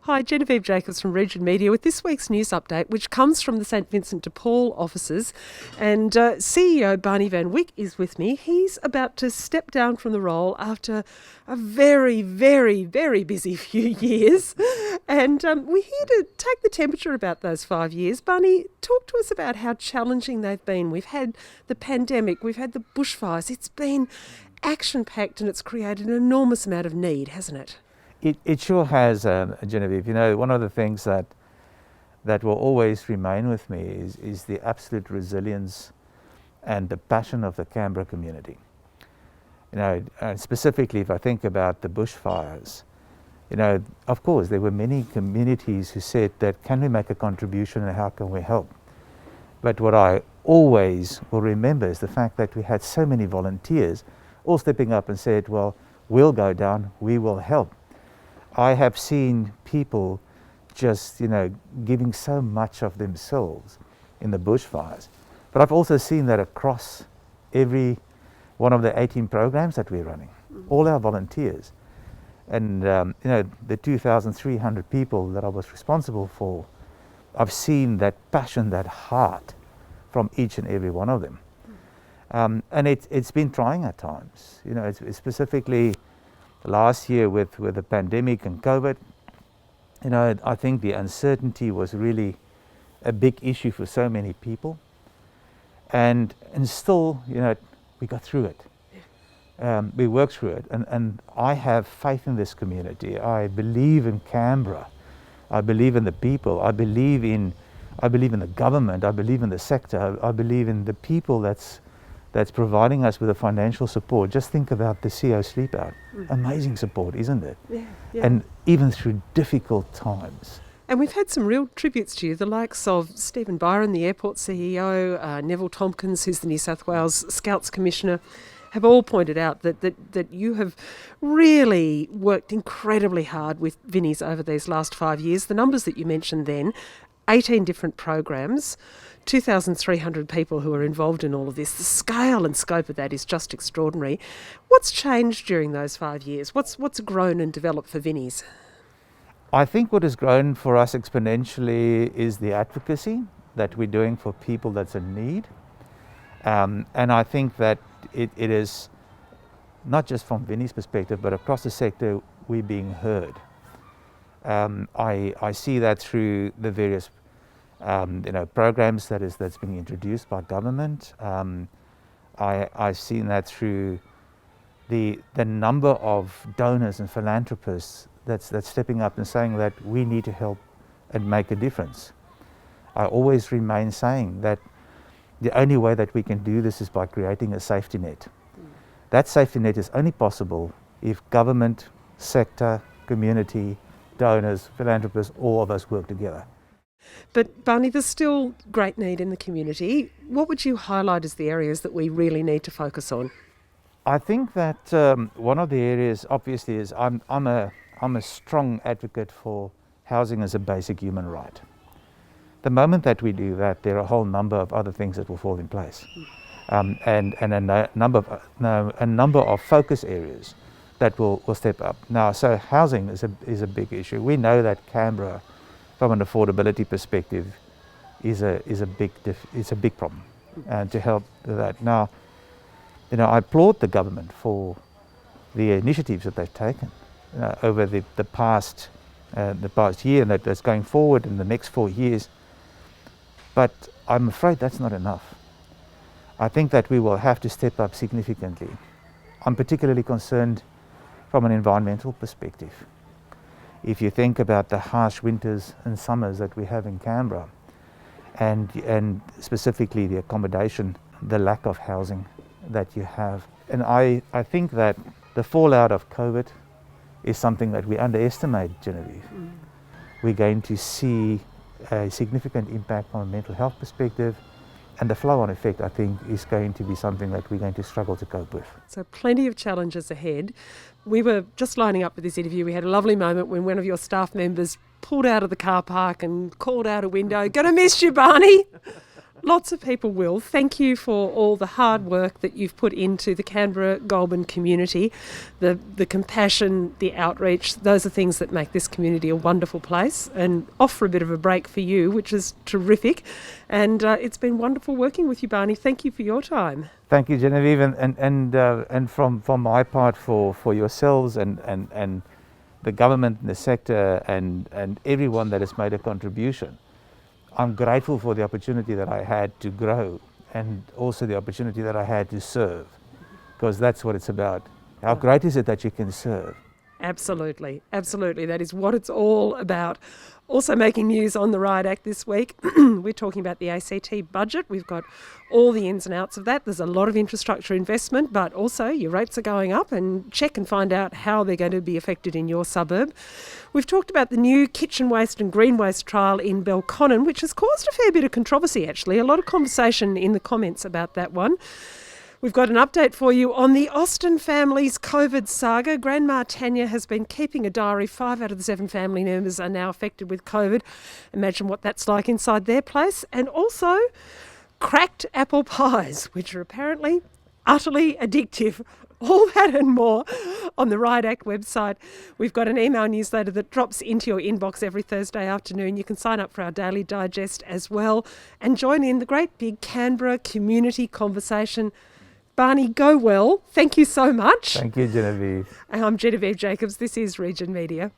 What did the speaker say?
Hi, Genevieve Jacobs from Region Media with this week's news update, which comes from the St Vincent de Paul offices. And CEO Barnie van Wyk is with me. He's about to step down from the role after a very, very, very busy few years. And we're here to take the temperature about those 5 years. Barnie, talk to us about how challenging they've been. We've had the pandemic, we've had the bushfires. It's been action-packed and it's created an enormous amount of need, hasn't it? It sure has, Genevieve. You know, one of the things that will always remain with me is the absolute resilience and the passion of the Canberra community. You know, specifically if I think about the bushfires, you know, of course there were many communities who said that can we make a contribution and how can we help? But what I always will remember is the fact that we had so many volunteers all stepping up and said, well, we'll go down, we will help. I have seen people just, you know, giving so much of themselves in the bushfires. But I've also seen that across every one of the 18 programs that we're running, all our volunteers. And, you know, the 2,300 people that I was responsible for, I've seen that passion, that heart from each and every one of them. And it's been trying at times. You know, it's specifically last year with the pandemic and COVID, you know, I think the uncertainty was really a big issue for so many people. And still, you know, we got through it. We worked through it. And I have faith in this community. I believe in Canberra. I believe in the people. I believe in the government. I believe in the sector. I believe in the people that's providing us with the financial support. Just think about the CEO sleep out. Amazing support, isn't it? Yeah. And even through difficult times. And we've had some real tributes to you, the likes of Stephen Byron, the airport CEO, Neville Tompkins, who's the New South Wales Scouts Commissioner, have all pointed out that you have really worked incredibly hard with Vinnies over these last 5 years. The numbers that you mentioned then, 18 different programs, 2,300 people who are involved in all of this. The scale and scope of that is just extraordinary. What's changed during those 5 years? What's grown and developed for Vinnies? I think what has grown for us exponentially is the advocacy that we're doing for people that's in need. And I think that it is not just from Vinnies' perspective, but across the sector, we're being heard. I see that through the various you know, programs that's being introduced by government. I've seen that through the number of donors and philanthropists that's stepping up and saying that we need to help and make a difference. I always remain saying that the only way that we can do this is by creating a safety net. That safety net is only possible if government, sector, community, donors, philanthropists, all of us work together. But Barnie, there's still great need in the community. What would you highlight as the areas that we really need to focus on? I think that one of the areas, obviously, is I'm a strong advocate for housing as a basic human right. The moment that we do that, there are a whole number of other things that will fall in place, and a number of focus areas that will step up. Now, so housing is a big issue. We know that Canberra, from an affordability perspective, is a big problem, and to help with that. Now, you know, I applaud the government for the initiatives that they've taken over the past year, and that's going forward in the next 4 years. But I'm afraid that's not enough. I think that we will have to step up significantly. I'm particularly concerned from an environmental perspective. If you think about the harsh winters and summers that we have in Canberra, and specifically the accommodation, the lack of housing that you have. And I think that the fallout of COVID is something that we underestimate, Genevieve. We're going to see a significant impact from a mental health perspective, and the flow-on effect, I think, is going to be something that we're going to struggle to cope with. So plenty of challenges ahead. We were just lining up with this interview. We had a lovely moment when one of your staff members pulled out of the car park and called out a window, "Gonna miss you, Barnie." Lots of people will. Thank you for all the hard work that you've put into the Canberra Goulburn community, the compassion, the outreach. Those are things that make this community a wonderful place and offer a bit of a break for you, which is terrific. And it's been wonderful working with you, Barney. Thank you for your time. Thank you, Genevieve, and from my part for yourselves and the government and the sector and everyone that has made a contribution. I'm grateful for the opportunity that I had to grow and also the opportunity that I had to serve, because that's what it's about. How great is it that you can serve? Absolutely, absolutely. That is what it's all about. Also making news on the Riot Act this week. We're talking about the ACT budget. We've got all the ins and outs of that. There's a lot of infrastructure investment, but also your rates are going up, and check and find out how they're going to be affected in your suburb. We've talked about the new kitchen waste and green waste trial in Belco, which has caused a fair bit of controversy actually. A lot of conversation in the comments about that one. We've got an update for you on the Austin family's COVID saga. Grandma Tanya has been keeping a diary. 5 out of the 7 family members are now affected with COVID. Imagine what that's like inside their place. And also cracked apple pies, which are apparently utterly addictive. All that and more on the Riot Act website. We've got an email newsletter that drops into your inbox every Thursday afternoon. You can sign up for our daily digest as well and join in the great big Canberra community conversation. Barney, go well. Thank you so much. Thank you, Genevieve. I'm Genevieve Jacobs. This is Region Media.